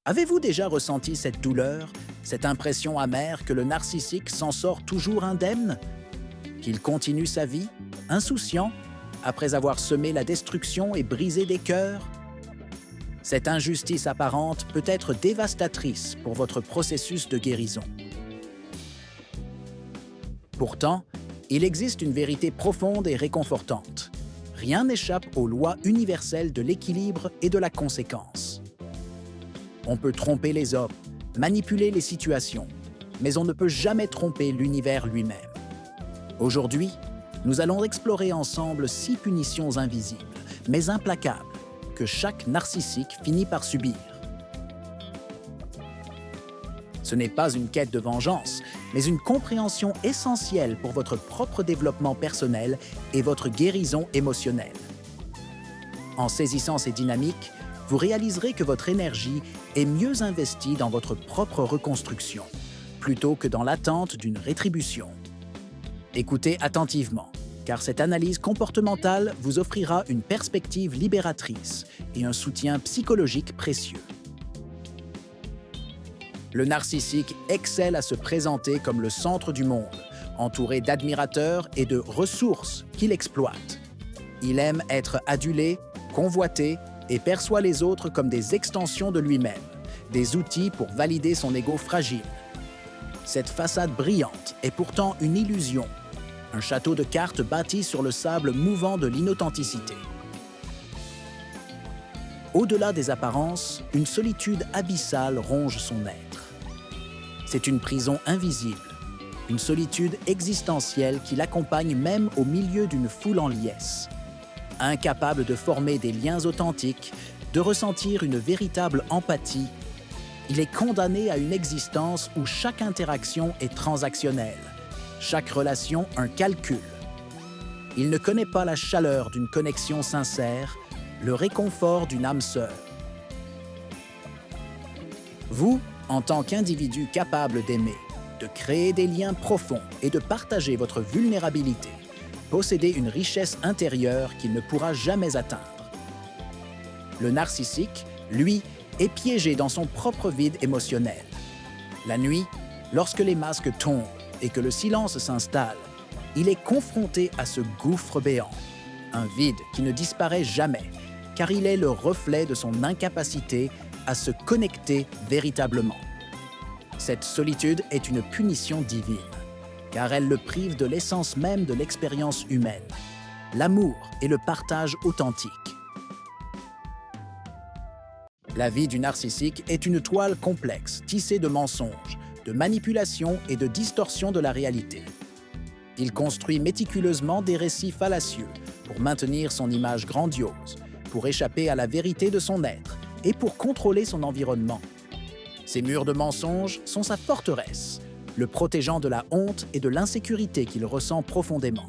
Avez-vous déjà ressenti cette douleur, cette impression amère que le narcissique s'en sort toujours indemne? Qu'il continue sa vie, insouciant, après avoir semé la destruction et brisé des cœurs? Cette injustice apparente peut être dévastatrice pour votre processus de guérison. Pourtant, il existe une vérité profonde et réconfortante. Rien n'échappe aux lois universelles de l'équilibre et de la conséquence. On peut tromper les hommes, manipuler les situations, mais on ne peut jamais tromper l'univers lui-même. Aujourd'hui, nous allons explorer ensemble 6 punitions invisibles, mais implacables, que chaque narcissique finit par subir. Ce n'est pas une quête de vengeance, mais une compréhension essentielle pour votre propre développement personnel et votre guérison émotionnelle. En saisissant ces dynamiques, vous réaliserez que votre énergie est mieux investie dans votre propre reconstruction, plutôt que dans l'attente d'une rétribution. Écoutez attentivement, car cette analyse comportementale vous offrira une perspective libératrice et un soutien psychologique précieux. Le narcissique excelle à se présenter comme le centre du monde, entouré d'admirateurs et de ressources qu'il exploite. Il aime être adulé, convoité et perçoit les autres comme des extensions de lui-même, des outils pour valider son ego fragile. Cette façade brillante est pourtant une illusion, un château de cartes bâti sur le sable mouvant de l'inauthenticité. Au-delà des apparences, une solitude abyssale ronge son être. C'est une prison invisible, une solitude existentielle qui l'accompagne même au milieu d'une foule en liesse. Incapable de former des liens authentiques, de ressentir une véritable empathie, il est condamné à une existence où chaque interaction est transactionnelle, chaque relation un calcul. Il ne connaît pas la chaleur d'une connexion sincère, le réconfort d'une âme sœur. Vous, en tant qu'individu capable d'aimer, de créer des liens profonds et de partager votre vulnérabilité, possédez une richesse intérieure qu'il ne pourra jamais atteindre. Le narcissique, lui, est piégé dans son propre vide émotionnel. La nuit, lorsque les masques tombent et que le silence s'installe, il est confronté à ce gouffre béant, un vide qui ne disparaît jamais, car il est le reflet de son incapacité à se connecter véritablement. Cette solitude est une punition divine, car elle le prive de l'essence même de l'expérience humaine, l'amour et le partage authentique. La vie du narcissique est une toile complexe, tissée de mensonges, de manipulations et de distorsions de la réalité. Il construit méticuleusement des récits fallacieux pour maintenir son image grandiose, pour échapper à la vérité de son être et pour contrôler son environnement. Ces murs de mensonges sont sa forteresse, le protégeant de la honte et de l'insécurité qu'il ressent profondément.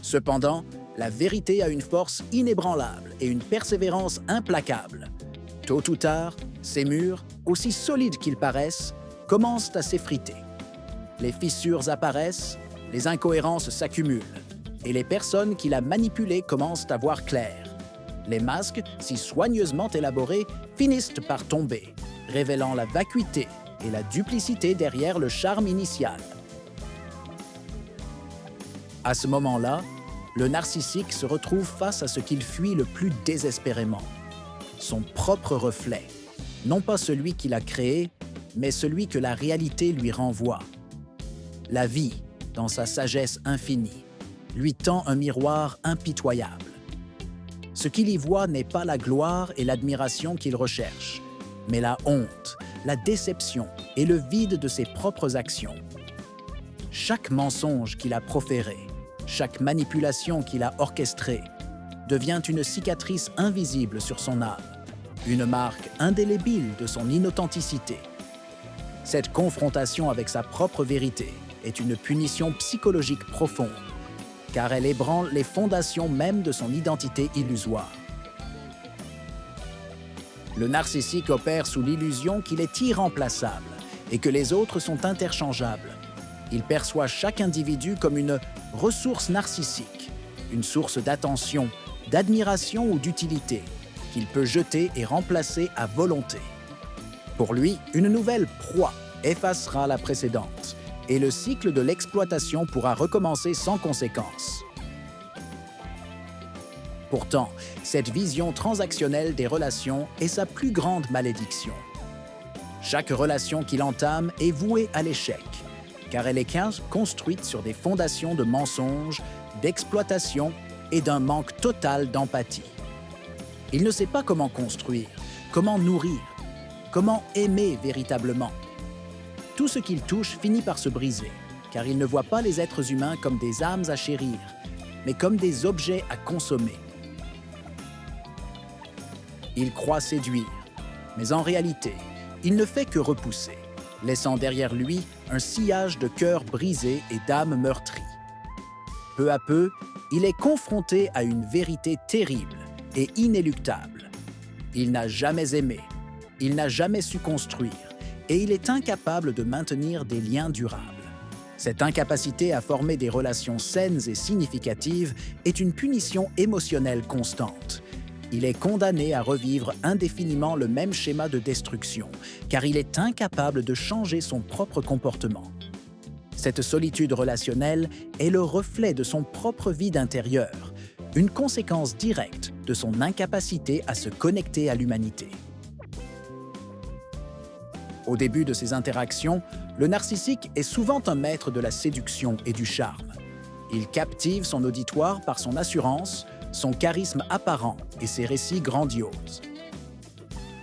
Cependant, la vérité a une force inébranlable et une persévérance implacable. Tôt ou tard, ces murs, aussi solides qu'ils paraissent, commencent à s'effriter. Les fissures apparaissent, les incohérences s'accumulent, et les personnes qui l'a manipulé commencent à voir clair. Les masques, si soigneusement élaborés, finissent par tomber, révélant la vacuité et la duplicité derrière le charme initial. À ce moment-là, le narcissique se retrouve face à ce qu'il fuit le plus désespérément, son propre reflet, non pas celui qu'il a créé, mais celui que la réalité lui renvoie. La vie, dans sa sagesse infinie, lui tend un miroir impitoyable. Ce qu'il y voit n'est pas la gloire et l'admiration qu'il recherche, mais la honte, la déception et le vide de ses propres actions. Chaque mensonge qu'il a proféré, chaque manipulation qu'il a orchestrée, devient une cicatrice invisible sur son âme, une marque indélébile de son inauthenticité. Cette confrontation avec sa propre vérité est une punition psychologique profonde, car elle ébranle les fondations même de son identité illusoire. Le narcissique opère sous l'illusion qu'il est irremplaçable et que les autres sont interchangeables. Il perçoit chaque individu comme une ressource narcissique, une source d'attention, d'admiration ou d'utilité, qu'il peut jeter et remplacer à volonté. Pour lui, une nouvelle proie effacera la précédente et le cycle de l'exploitation pourra recommencer sans conséquence. Pourtant, cette vision transactionnelle des relations est sa plus grande malédiction. Chaque relation qu'il entame est vouée à l'échec, car elle est construite sur des fondations de mensonges, d'exploitation et d'un manque total d'empathie. Il ne sait pas comment construire, comment nourrir, comment aimer véritablement. Tout ce qu'il touche finit par se briser, car il ne voit pas les êtres humains comme des âmes à chérir, mais comme des objets à consommer. Il croit séduire, mais en réalité, il ne fait que repousser, laissant derrière lui un sillage de cœurs brisés et d'âmes meurtries. Peu à peu, il est confronté à une vérité terrible et inéluctable. Il n'a jamais aimé, il n'a jamais su construire, et il est incapable de maintenir des liens durables. Cette incapacité à former des relations saines et significatives est une punition émotionnelle constante. Il est condamné à revivre indéfiniment le même schéma de destruction, car il est incapable de changer son propre comportement. Cette solitude relationnelle est le reflet de son propre vide intérieur, une conséquence directe de son incapacité à se connecter à l'humanité. Au début de ces interactions, le narcissique est souvent un maître de la séduction et du charme. Il captive son auditoire par son assurance, son charisme apparent et ses récits grandioses.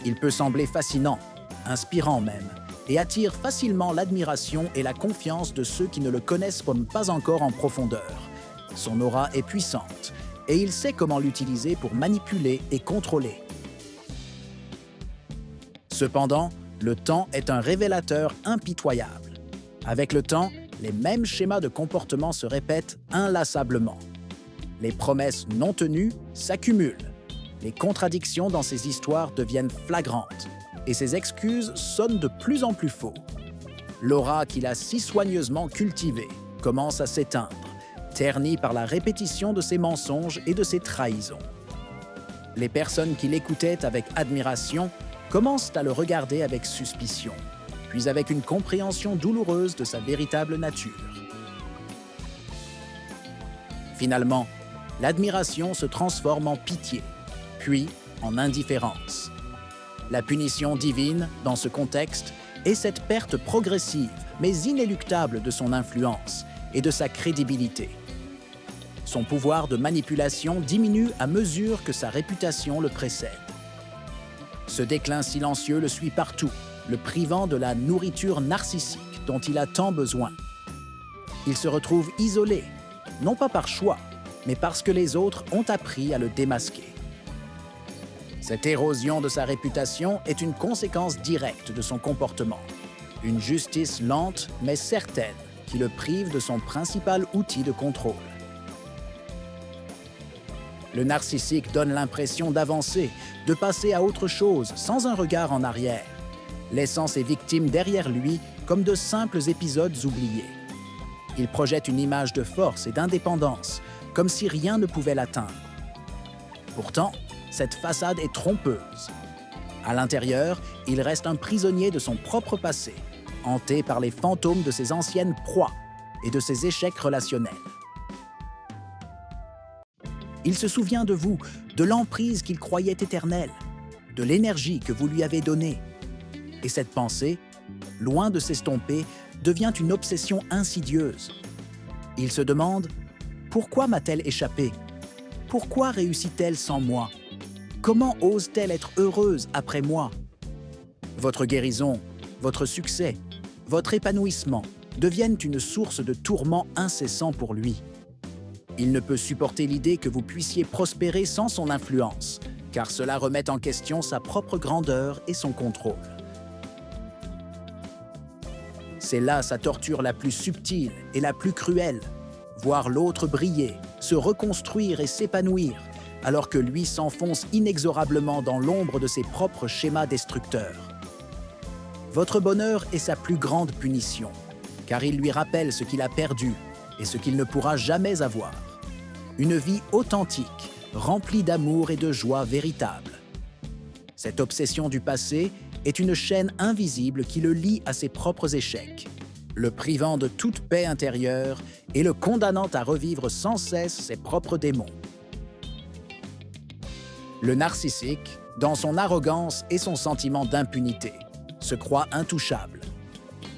Il peut sembler fascinant, inspirant même, et attire facilement l'admiration et la confiance de ceux qui ne le connaissent pas encore en profondeur. Son aura est puissante, et il sait comment l'utiliser pour manipuler et contrôler. Cependant, le temps est un révélateur impitoyable. Avec le temps, les mêmes schémas de comportement se répètent inlassablement. Les promesses non tenues s'accumulent. Les contradictions dans ces histoires deviennent flagrantes et ses excuses sonnent de plus en plus faux. L'aura qu'il a si soigneusement cultivée commence à s'éteindre, ternie par la répétition de ses mensonges et de ses trahisons. Les personnes qui l'écoutaient avec admiration commencent à le regarder avec suspicion, puis avec une compréhension douloureuse de sa véritable nature. Finalement, l'admiration se transforme en pitié, puis en indifférence. La punition divine, dans ce contexte, est cette perte progressive, mais inéluctable de son influence et de sa crédibilité. Son pouvoir de manipulation diminue à mesure que sa réputation le précède. Ce déclin silencieux le suit partout, le privant de la nourriture narcissique dont il a tant besoin. Il se retrouve isolé, non pas par choix, mais parce que les autres ont appris à le démasquer. Cette érosion de sa réputation est une conséquence directe de son comportement. Une justice lente mais certaine qui le prive de son principal outil de contrôle. Le narcissique donne l'impression d'avancer, de passer à autre chose sans un regard en arrière, laissant ses victimes derrière lui comme de simples épisodes oubliés. Il projette une image de force et d'indépendance, comme si rien ne pouvait l'atteindre. Pourtant, cette façade est trompeuse. À l'intérieur, il reste un prisonnier de son propre passé, hanté par les fantômes de ses anciennes proies et de ses échecs relationnels. Il se souvient de vous, de l'emprise qu'il croyait éternelle, de l'énergie que vous lui avez donnée. Et cette pensée, loin de s'estomper, devient une obsession insidieuse. Il se demande « Pourquoi m'a-t-elle échappé? Pourquoi réussit-elle sans moi? Comment ose-t-elle être heureuse après moi ?» Votre guérison, votre succès, votre épanouissement deviennent une source de tourments incessants pour lui. Il ne peut supporter l'idée que vous puissiez prospérer sans son influence, car cela remet en question sa propre grandeur et son contrôle. C'est là sa torture la plus subtile et la plus cruelle, voir l'autre briller, se reconstruire et s'épanouir, alors que lui s'enfonce inexorablement dans l'ombre de ses propres schémas destructeurs. Votre bonheur est sa plus grande punition, car il lui rappelle ce qu'il a perdu et ce qu'il ne pourra jamais avoir. Une vie authentique, remplie d'amour et de joie véritable. Cette obsession du passé est une chaîne invisible qui le lie à ses propres échecs, le privant de toute paix intérieure et le condamnant à revivre sans cesse ses propres démons. Le narcissique, dans son arrogance et son sentiment d'impunité, se croit intouchable.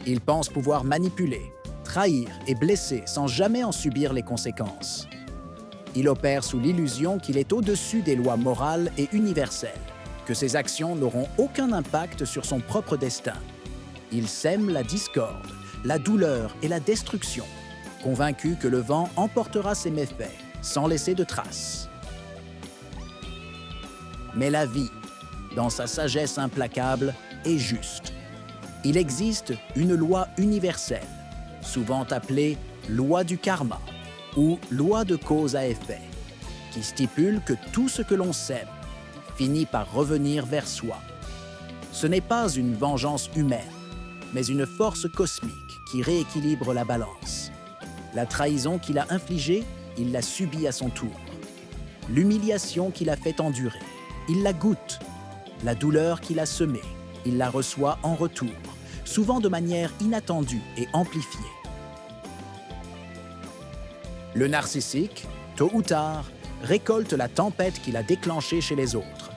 Il pense pouvoir manipuler, trahir et blesser sans jamais en subir les conséquences. Il opère sous l'illusion qu'il est au-dessus des lois morales et universelles, que ses actions n'auront aucun impact sur son propre destin. Il sème la discorde, la douleur et la destruction, convaincu que le vent emportera ses méfaits sans laisser de traces. Mais la vie, dans sa sagesse implacable, est juste. Il existe une loi universelle, souvent appelée loi du karma ou loi de cause à effet, qui stipule que tout ce que l'on sème finit par revenir vers soi. Ce n'est pas une vengeance humaine, mais une force cosmique qui rééquilibre la balance. La trahison qu'il a infligée, il l'a subie à son tour. L'humiliation qu'il a fait endurer, il la goûte. La douleur qu'il a semée, il la reçoit en retour, souvent de manière inattendue et amplifiée. Le narcissique, tôt ou tard, récolte la tempête qu'il a déclenchée chez les autres.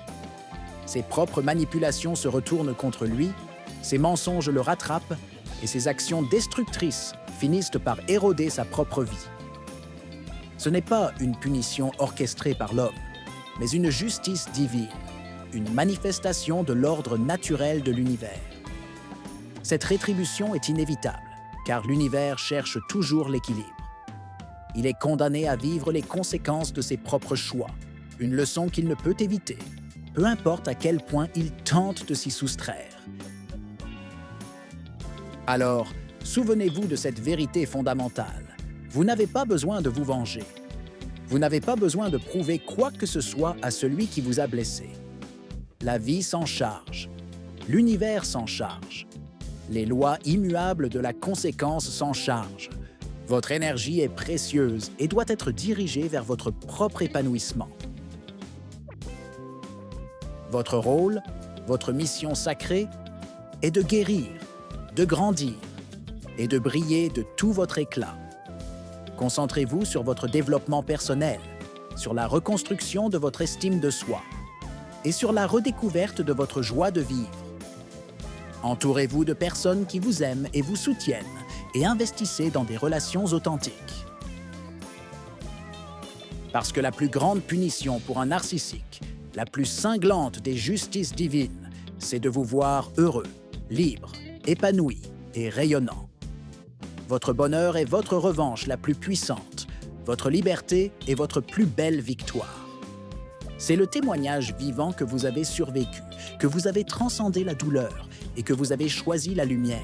Ses propres manipulations se retournent contre lui, ses mensonges le rattrapent et ses actions destructrices finissent par éroder sa propre vie. Ce n'est pas une punition orchestrée par l'homme, mais une justice divine, une manifestation de l'ordre naturel de l'univers. Cette rétribution est inévitable, car l'univers cherche toujours l'équilibre. Il est condamné à vivre les conséquences de ses propres choix, une leçon qu'il ne peut éviter, peu importe à quel point il tente de s'y soustraire. Alors, souvenez-vous de cette vérité fondamentale. Vous n'avez pas besoin de vous venger. Vous n'avez pas besoin de prouver quoi que ce soit à celui qui vous a blessé. La vie s'en charge. L'univers s'en charge. Les lois immuables de la conséquence s'en chargent. Votre énergie est précieuse et doit être dirigée vers votre propre épanouissement. Votre rôle, votre mission sacrée est de guérir, de grandir et de briller de tout votre éclat. Concentrez-vous sur votre développement personnel, sur la reconstruction de votre estime de soi et sur la redécouverte de votre joie de vivre. Entourez-vous de personnes qui vous aiment et vous soutiennent et investissez dans des relations authentiques. Parce que la plus grande punition pour un narcissique, la plus cinglante des justices divines, c'est de vous voir heureux, libre, épanoui et rayonnant. Votre bonheur est votre revanche la plus puissante, votre liberté est votre plus belle victoire. C'est le témoignage vivant que vous avez survécu, que vous avez transcendé la douleur et que vous avez choisi la lumière.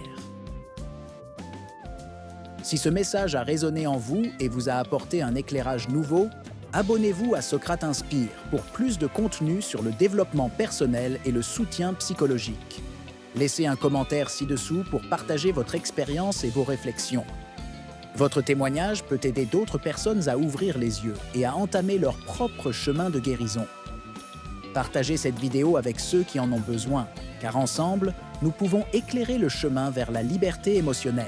Si ce message a résonné en vous et vous a apporté un éclairage nouveau, abonnez-vous à Socrate Inspire pour plus de contenu sur le développement personnel et le soutien psychologique. Laissez un commentaire ci-dessous pour partager votre expérience et vos réflexions. Votre témoignage peut aider d'autres personnes à ouvrir les yeux et à entamer leur propre chemin de guérison. Partagez cette vidéo avec ceux qui en ont besoin, car ensemble, nous pouvons éclairer le chemin vers la liberté émotionnelle.